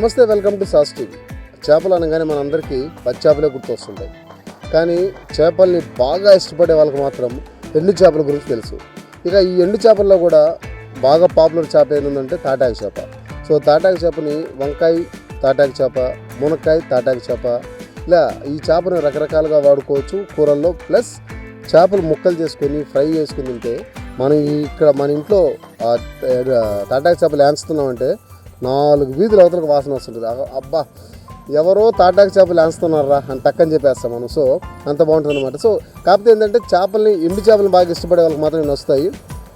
నమస్తే, welcome to sauce TV. చేపలు అనగానే మనందరికీ పచ్చి చేపలే గుర్తొస్తుంటాయి. కానీ చేపల్ని బాగా ఇష్టపడే వాళ్ళకి మాత్రం ఎండు చేపల గురించి తెలుసు. ఇక ఈ ఎండు చేపల్లో కూడా బాగా పాపులర్ చేప ఏంటంటే తాటాకు చేప. సో తాటాకు చేపని వంకాయ తాటాకు చేప, మునక్కాయ తాటాకు చేప, ఇలా ఈ చేపను రకరకాలుగా వాడుకోవచ్చు కూరల్లో. ప్లస్ చేపలు ముక్కలు చేసుకొని ఫ్రై చేసుకుని తింటే మనం ఇక్కడ మన ఇంట్లో తాటాకు చేపలు వేస్తున్నామంటే 4 వీధుల అవతలకు వాసన వస్తుంటుంది. అబ్బా, ఎవరో తాటాకు చేపలు వేస్తున్నారా అని టక్కని చెప్పేస్తాం మనం. సో అంత బాగుంటుంది అనమాట. సో కాకపోతే ఏంటంటే చేపల్ని ఎండు చేపలను బాగా ఇష్టపడే వాళ్ళకి మాత్రం వస్తాయి.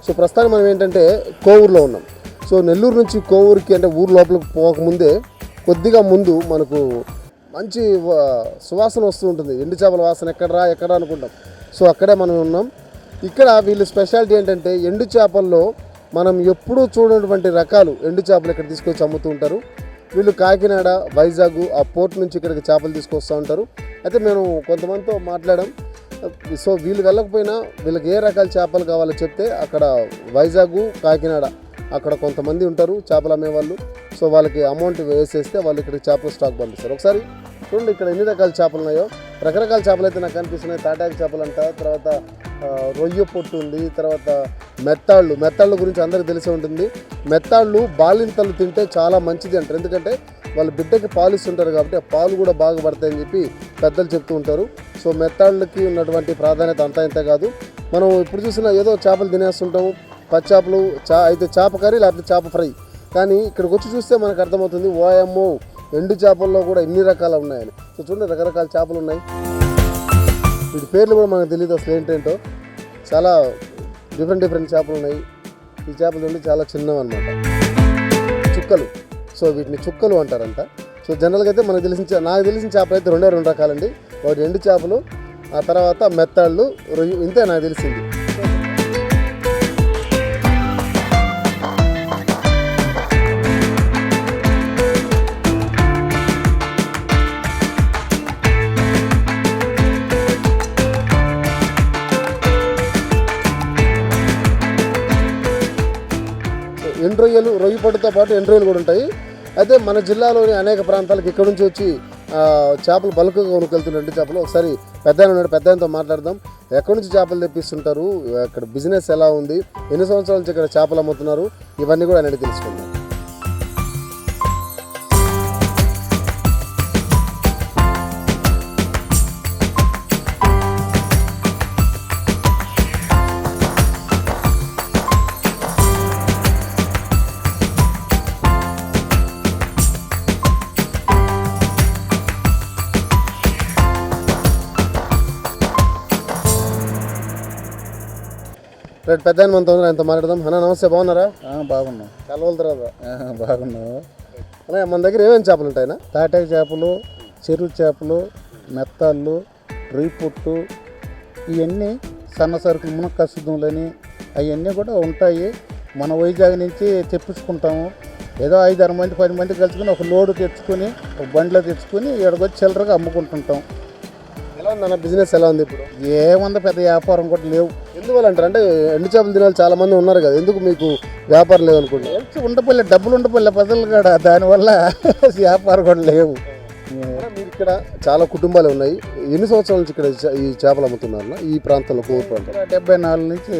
సో ప్రస్తుతానికి మనం ఏంటంటే కోవూరులో ఉన్నాం. సో నెల్లూరు నుంచి కోవూరుకి అంటే ఊరు లోపలికి పోకముందే కొద్దిగా ముందు మనకు మంచి సువాసన వస్తూ ఉంటుంది. ఎండు చేపల వాసన ఎక్కడ అనుకుంటాం. సో అక్కడే మనం ఉన్నాం. ఇక్కడ వీళ్ళ స్పెషాలిటీ ఏంటంటే ఎండు చేపల్లో మనం ఎప్పుడూ చూడనటువంటి రకాలు ఎండు చేపలు ఇక్కడ తీసుకొచ్చి అమ్ముతూ ఉంటారు. వీళ్ళు కాకినాడ, వైజాగ్ ఆ పోర్ట్ నుంచి ఇక్కడికి చేపలు తీసుకొస్తూ ఉంటారు. అయితే మేము కొంతమందితో మాట్లాడాం. సో వీళ్ళు వెళ్ళకపోయినా వీళ్ళకి ఏ రకాల చేపలు కావాలో చెప్తే అక్కడ వైజాగ్, కాకినాడ అక్కడ కొంతమంది ఉంటారు చేపలు అమ్మేవాళ్ళు. సో వాళ్ళకి అమౌంట్ వేసేస్తే వాళ్ళు ఇక్కడ చేపల స్టాక్ పంపిస్తారు. ఒకసారి చూడండి ఇక్కడ ఎన్ని రకాల చేపలు ఉన్నాయో. రకరకాల చేపలు అయితే నాకు కనిపిస్తున్నాయి. తాటాకు చేపలు అంట, తర్వాత రొయ్య పొట్టు ఉంది, తర్వాత మెత్తాళ్ళు గురించి అందరికీ తెలిసే ఉంటుంది. మెత్తాళ్ళు బాలింతలు తింటే చాలా మంచిది అంటారు. ఎందుకంటే వాళ్ళ బిడ్డకి పాలు ఇస్తుంటారు కాబట్టి ఆ పాలు కూడా బాగా పడతాయని చెప్పి పెద్దలు చెప్తూ ఉంటారు. సో మెత్తాళ్ళకి ఉన్నటువంటి ప్రాధాన్యత అంతా ఇంత కాదు. మనం ఇప్పుడు చూసినా ఏదో చేపలు తినేస్తుంటాము, పచ్చి చేపలు అయితే చేప కర్రీ లేకపోతే చేప ఫ్రై. కానీ ఇక్కడికి వచ్చి చూస్తే మనకు అర్థమవుతుంది, ఓయమ్మో ఎండు చేపల్లో కూడా ఎన్ని రకాలు ఉన్నాయని. సో చూడండి రకరకాల చేపలు ఉన్నాయి. వీటి పేర్లు కూడా మనకు తెలియదు అసలు ఏంటంటో. చాలా డిఫరెంట్ చేపలు ఉన్నాయి. ఈ చేపలు చూడండి చాలా చిన్నవి అనమాట, చుక్కలు. సో వీటిని చుక్కలు అంటారంట. సో జనరల్గా అయితే నాకు తెలిసిన చేపలు అయితే 2 రకాలండి. ఒకటి ఎండు చేపలు, ఆ తర్వాత మెత్తాళ్ళు, రొయ్య, ఇంతే నాకు తెలిసింది. రొయ్య పొట్టుతో పాటు ఎండు రొయ్యలు కూడా ఉంటాయి. అయితే మన జిల్లాలోని అనేక ప్రాంతాలకు ఇక్కడ నుంచి వచ్చి చేపలు బల్క్గా కొనుక్కెళ్తున్న ఎండు చేపలు. ఒకసారి పెద్దాయనతో మాట్లాడదాం. ఎక్కడి నుంచి చేపలు తెప్పిస్తుంటారు, ఇక్కడ బిజినెస్ ఎలా ఉంది, ఎన్ని సంవత్సరాల నుంచి ఇక్కడ చేపలు అమ్ముతున్నారు, ఇవన్నీ కూడా అనేది తెలుసుకుందాం. రేపు పెద్ద ఆయనతో మాట్లాడదాం. అన్న నమస్తే, బాగున్నారా? బాగున్నాం. చాలా రోజుల తర్వాత బాగున్నావు అన్న. మన దగ్గర ఏమేమి చేపలు ఉంటాయినా? తాటాకు చేపలు, చెరువు చేపలు, మెత్తాళ్ళు, రొయ్య పొట్టు, ఇవన్నీ సన్న సరుకులు, మునక్కసుదులని అవన్నీ కూడా ఉంటాయి. మన వైజాగ్ నుంచి తెప్పించుకుంటాము. ఏదో 5-6 మంది 10 మంది కలుసుకుని ఒక లోడు తెచ్చుకొని ఒక బండిలో తెచ్చుకొని ఇక్కడికి చిల్లరగా అమ్ముకుంటుంటాం. ఎలా ఉందన్న బిజినెస్, ఎలా ఉంది ఇప్పుడు? ఏముంది, పెద్ద వ్యాపారం కూడా లేవు. ఎందువల్ల అంటారు అంటే ఎండు చేపలు తినాలి చాలా మంది ఉన్నారు కదా, ఎందుకు మీకు వ్యాపారం లేదు అనుకుంటా? ఉండపల్లె డబ్బులు ఉండపల్లె ప్రజలు కూడా, దానివల్ల వ్యాపారం కూడా లేవు. మీరు ఇక్కడ చాలా కుటుంబాలు ఉన్నాయి. ఎన్ని సంవత్సరాల నుంచి ఇక్కడ ఈ చేపలు అమ్ముతున్నారు ఈ ప్రాంతంలో, కోవూరు ప్రాంతంలో? 74 నుంచి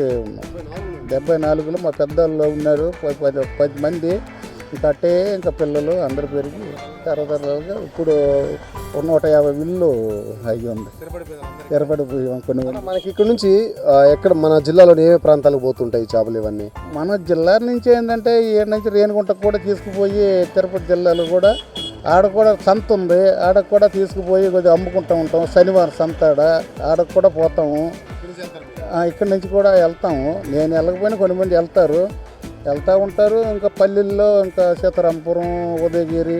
74లో మా పెద్దవాళ్ళు ఉన్నారు 10 మంది. ఇంకా పిల్లలు అందరు పెరిగి తరతరాలుగా ఇప్పుడు 150 ఇళ్ళు అయ్యి ఉంది, స్థిరపడిపోయాం. కొన్ని మనకి ఇక్కడ నుంచి ఎక్కడ మన జిల్లాలోని ఏ ప్రాంతాలకు పోతుంటాయి చేపలు ఇవన్నీ? మన జిల్లా నుంచి ఏంటంటే ఈడ నుంచి రేణిగుంటకు కూడా తీసుకుపోయి, తిరుపతి జిల్లాలో కూడా ఆడ కూడా సంత ఉంది, ఆడకు కూడా తీసుకుపోయి కొద్దిగా అమ్ముకుంటూ ఉంటాం. శనివారం సంత ఆడకు కూడా పోతాము. ఇక్కడి నుంచి కూడా వెళ్తాము. నేను వెళ్ళకపోయినా కొన్ని మంది వెళ్తూ ఉంటారు. ఇంకా పల్లెల్లో ఇంకా సీతారాంపురం, ఉదయగిరి,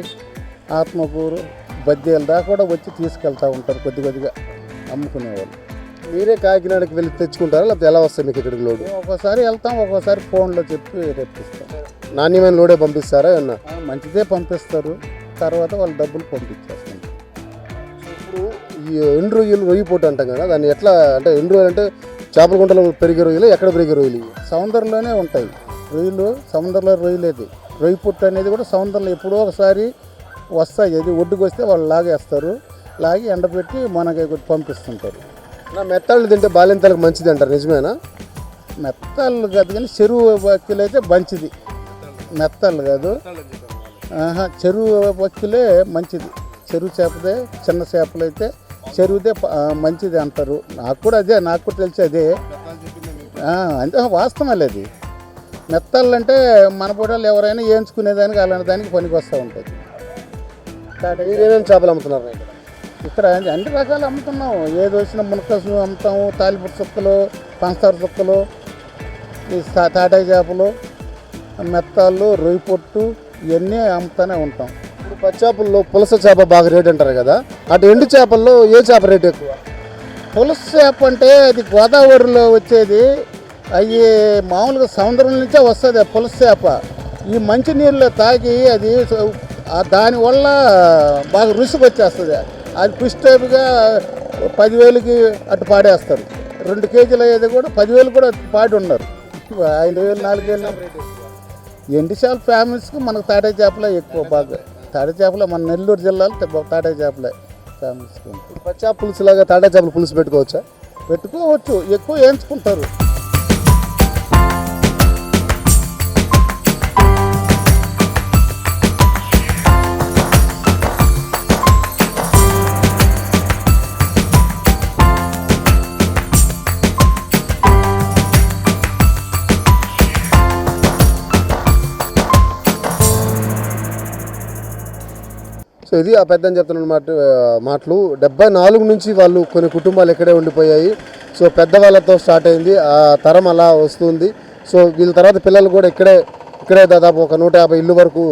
ఆత్మకూరు, బద్దేలు దాకా కూడా వచ్చి తీసుకెళ్తూ ఉంటారు కొద్దిగా అమ్ముకునేవాళ్ళు. మీరే కాకినాడకి వెళ్ళి తెచ్చుకుంటారా లేకపోతే ఎలా వస్తాయి మీకు ఇక్కడికి లోడు? ఒక్కోసారి వెళ్తాం, ఒక్కోసారి ఫోన్లో చెప్పి తెప్పిస్తాం. నాణ్యమైన లోడే పంపిస్తారా? ఏమన్నా మంచిదే పంపిస్తారు, తర్వాత వాళ్ళు డబ్బులు పంపించేస్తారు. ఇప్పుడు ఈ ఎండు రొయ్య పొట్టు అంటాం కదా, దాన్ని ఎట్లా అంటే ఎండు రొయ్యలు అంటే చేపల గుంటలో పెరిగే రొయ్యలు, ఎక్కడ పెరిగే రొయ్యలు? సముద్రంలోనే ఉంటాయి రొయ్యలు. సముద్రంలో రొయ్యలేదు. రొయ్య పుట్టు అనేది కూడా సముద్రంలో ఎప్పుడో ఒకసారి వస్తాయి. అది ఒడ్డుకు వస్తే వాళ్ళు లాగేస్తారు, లాగి ఎండబెట్టి మనకి పంపిస్తుంటారు. నా మెత్తాళ్ళు తింటే బాలింతలకు మంచిది అంటారు, నిజమేనా? మెత్తాళ్ళు కాదు కానీ చెరువు పక్కిలు అయితే మంచిది. మెత్తాళ్ళు కాదు, చెరువు పక్కిలే మంచిది. చెరువు చేపదే, చిన్న చేపలు అయితే చెరువుదే మంచిది అంటారు. నాకు కూడా తెలిసి అదే. అంతే వాస్తవం అది. మెత్తాళ్ళు అంటే మన పూటలు ఎవరైనా వేయించుకునేదానికి అలాంటి దానికి పనికి వస్తూ ఉంటుంది. ఏమేమి చేపలు అమ్ముతున్నారు ఇక్కడ అన్ని రకాలు అమ్ముతున్నాం. ఏది వచ్చినా మునకసు అమ్ముతాము, తాలిపూట చుక్కలు, పంచదార చుక్కలు, ఈ తాటాయి చేపలు, మెత్తాళ్ళు, రొయ్యి పొట్టు ఇవన్నీ అమ్ముతూనే ఉంటాం. ఇప్పుడు పచ్చాపల్లో పులస చేప బాగా రేట్ అంటారు కదా, అటు ఎండు చేపల్లో ఏ చేప రేట్ ఎక్కువ? పులస చేప అంటే అది గోదావరిలో వచ్చేది. అవి మామూలుగా సముద్రం నుంచే వస్తుంది ఆ పులస చేప. ఈ మంచినీళ్ళలో తాగి అది దానివల్ల బాగా రుచికి వచ్చేస్తుంది. అది ఫిష్ టైప్గా 10,000కి అటు పాడేస్తారు. 2 కేజీలు అయ్యేది కూడా 10,000 కూడా పాడి ఉన్నారు. 5,000, 4,000. ఎండి చేపల ఫ్యామిలీస్కి మనకు తాటే చేపలే ఎక్కువ. బాగా తాటే చేపలే మన నెల్లూరు జిల్లాలో తాటే చేపలే ఫ్యామిలీస్కి. పచ్చా పులుసు లాగా తాటా చేపల పులుసు పెట్టుకోవచ్చా? పెట్టుకోవచ్చు, ఎక్కువ వేయించుకుంటారు. సో ఇది ఆ పెద్దని చెప్తున్న మాటలు. 74 నుంచి వాళ్ళు కొన్ని కుటుంబాలు ఇక్కడే ఉండిపోయాయి. సో పెద్దవాళ్ళతో స్టార్ట్ అయింది, ఆ తరం అలా వస్తుంది. సో వీళ్ళ తర్వాత పిల్లలు కూడా ఇక్కడే దాదాపు ఒక 150 ఇల్లు వరకు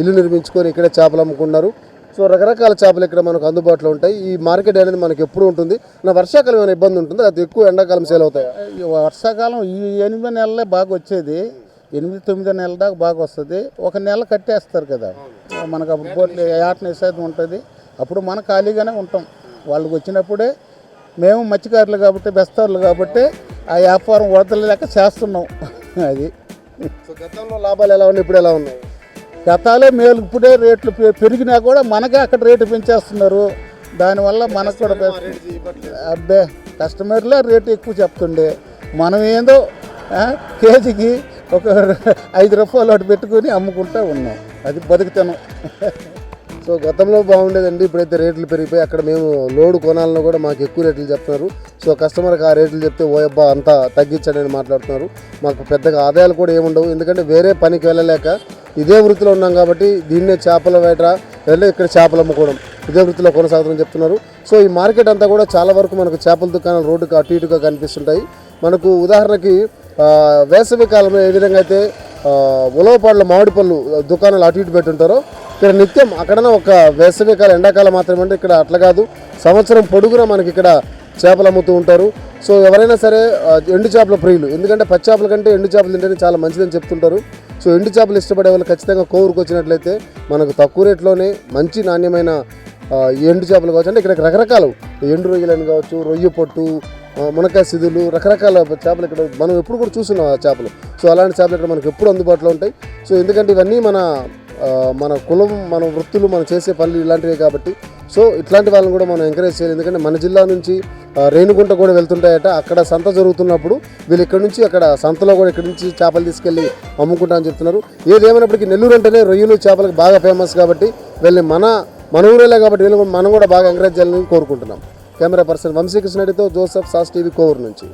ఇల్లు నిర్మించుకొని ఇక్కడే చేపలు అమ్ముకున్నారు. సో రకరకాల చేపలు ఇక్కడ మనకు అందుబాటులో ఉంటాయి. ఈ మార్కెట్ అనేది మనకు ఎప్పుడు ఉంటుంది. నా వర్షాకాలం ఏమైనా ఇబ్బంది ఉంటుంది? అది ఎక్కువ ఎండాకాలం సేల్ అవుతాయి. వర్షాకాలం ఈ 8 నెలలే బాగా వచ్చేది. 8-9 నెలల దాకా బాగా వస్తుంది. 1 నెల కట్టేస్తారు కదా మనకు. అప్పుడు బోట్లు వేసేది ఉంటుంది. అప్పుడు మనం ఖాళీగానే ఉంటాం. వాళ్ళకి వచ్చినప్పుడే మేము మత్స్యకారులు కాబట్టి, బెస్తారులు కాబట్టి ఆ వ్యాపారం వదలలేక చేస్తున్నాం. అది గతంలో లాభాలు ఎలా ఉన్నాయి, ఇప్పుడు ఎలా ఉన్నాయి? గతాలే మేలు. ఇప్పుడే రేట్లు పెరిగినా కూడా మనకే అక్కడ రేటు పెంచేస్తున్నారు. దానివల్ల మనకు కూడా అబ్బే కస్టమర్లే రేటు ఎక్కువ చెప్తుండే. మనం ఏందో కేజీకి ఒక 5 రూపాయలు అటు పెట్టుకుని అమ్ముకుంటూ ఉన్నాం. అది బతుకుతాను. సో గతంలో బాగుండేదండి, ఇప్పుడైతే రేట్లు పెరిగిపోయి అక్కడ మేము లోడు కొనాలను కూడా మాకు ఎక్కువ రేట్లు చెప్తున్నారు. సో కస్టమర్కి ఆ రేట్లు చెప్తే ఓయబ్బా అంతా తగ్గించడని మాట్లాడుతున్నారు. మాకు పెద్దగా ఆదాయాలు కూడా ఏముండవు, ఎందుకంటే వేరే పనికి వెళ్ళలేక ఇదే వృత్తిలో ఉన్నాం కాబట్టి దీన్నే చేపల వేట వెళ్ళి ఇక్కడ చేపలు అమ్ముకోవడం ఇదే వృత్తిలో కొనసాగుతుందని చెప్తున్నారు. సో ఈ మార్కెట్ అంతా కూడా చాలా వరకు మనకు చేపల దుకాణాలు రోడ్డుకు అటు ఇటుగా కనిపిస్తుంటాయి. మనకు ఉదాహరణకి వేసవి కాలంలో ఏ విధంగా అయితే ఉలవపాడులో మామిడి పళ్ళు దుకాణాలు అటు ఇటు పెట్టుంటారో ఇక్కడ నిత్యం అక్కడనే ఒక వేసవికాలం ఎండాకాలం మాత్రమే అంటే ఇక్కడ అట్లా కాదు, సంవత్సరం పొడుగునా మనకి ఇక్కడ చేపలు అమ్ముతూ ఉంటారు. సో ఎవరైనా సరే ఎండు చేపల ప్రియులు, ఎందుకంటే పచ్చి చేపల కంటే ఎండు చేపలు తింటేనే చాలా మంచిదని చెప్తుంటారు. సో ఎండు చేపలు ఇష్టపడే వాళ్ళు ఖచ్చితంగా కోవూరుకు వచ్చినట్లయితే మనకు తక్కువ రేట్లోనే మంచి నాణ్యమైన ఎండు చేపలు కావచ్చు. అంటే ఇక్కడ రకరకాలు ఎండు రొయ్యలని కావచ్చు, రొయ్య పొట్టు, మునక్కాయ సిదులు, రకరకాల చేపలు ఇక్కడ మనం ఎప్పుడు కూడా చూస్తున్నాం ఆ చేపలు. సో అలాంటి చేపలు ఇక్కడ మనకు ఎప్పుడు అందుబాటులో ఉంటాయి. సో ఎందుకంటే ఇవన్నీ మన కులం, మన వృత్తులు, మనం చేసే పనులు ఇలాంటివే కాబట్టి సో ఇట్లాంటి వాళ్ళని కూడా మనం ఎంకరేజ్ చేయాలి. ఎందుకంటే మన జిల్లా నుంచి రేణుగుంట కూడా వెళ్తుంటాయట, అక్కడ సంత జరుగుతున్నప్పుడు వీళ్ళు ఇక్కడ నుంచి అక్కడ సంతలో కూడా ఇక్కడ నుంచి చేపలు తీసుకెళ్ళి అమ్ముకుంటా అని చెప్తున్నారు. ఏదేమైనప్పటికీ నెల్లూరు అంటేనే రొయ్యలు చేపలకు బాగా ఫేమస్ కాబట్టి వీళ్ళని మన ఊరేలే కాబట్టి వీళ్ళు మనం కూడా బాగా ఎంకరేజ్ చేయాలని కోరుకుంటున్నాం. కెమెరా పర్సన్ వంశీకృష్ణ రెడ్డితో జోసెఫ్, సాస్ టీవీ, కోవూరు నుంచి.